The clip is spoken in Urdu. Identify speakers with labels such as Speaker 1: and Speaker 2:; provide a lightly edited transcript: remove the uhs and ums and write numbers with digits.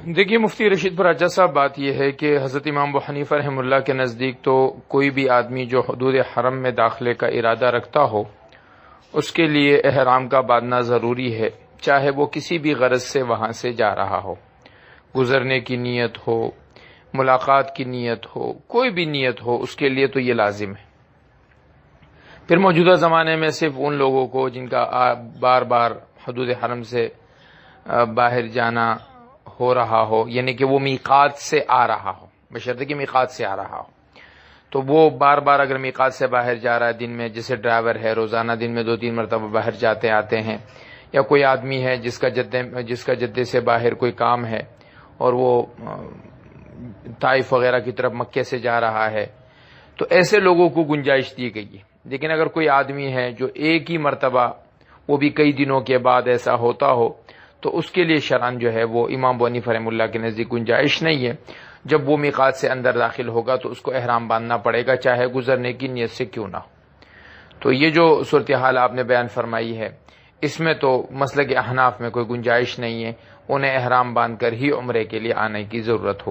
Speaker 1: دیکھیے مفتی رشید پراچا صاحب، بات یہ ہے کہ حضرت امام ابو حنیفہ رحمہ اللہ کے نزدیک تو کوئی بھی آدمی جو حدود حرم میں داخلے کا ارادہ رکھتا ہو اس کے لیے احرام کا باندھنا ضروری ہے، چاہے وہ کسی بھی غرض سے وہاں سے جا رہا ہو، گزرنے کی نیت ہو، ملاقات کی نیت ہو، کوئی بھی نیت ہو، اس کے لیے تو یہ لازم ہے۔ پھر موجودہ زمانے میں صرف ان لوگوں کو جن کا بار بار حدود حرم سے باہر جانا ہو رہا ہو، یعنی کہ وہ میقات سے آ رہا ہو، بشرطے کہ میقات سے آ رہا ہو، تو وہ بار بار اگر میقات سے باہر جا رہا ہے دن میں، جیسے ڈرائیور ہے روزانہ دن میں 2-3 مرتبہ باہر جاتے آتے ہیں، یا کوئی آدمی ہے جس کا جدے سے باہر کوئی کام ہے اور وہ طائف وغیرہ کی طرف مکے سے جا رہا ہے، تو ایسے لوگوں کو گنجائش دی گئی ہے۔ لیکن اگر کوئی آدمی ہے جو ایک ہی مرتبہ، وہ بھی کئی دنوں کے بعد ایسا ہوتا ہو، تو اس کے لیے شرعاً جو ہے وہ امام ابو حنیفہ رحمہ اللہ کے نزدیک گنجائش نہیں ہے۔ جب وہ میقات سے اندر داخل ہوگا تو اس کو احرام باندھنا پڑے گا، چاہے گزرنے کی نیت سے کیوں نہ ہو۔ تو یہ جو صورتحال آپ نے بیان فرمائی ہے، اس میں تو مسلک احناف میں کوئی گنجائش نہیں ہے، انہیں احرام باندھ کر ہی عمرے کے لیے آنے کی ضرورت ہوگی۔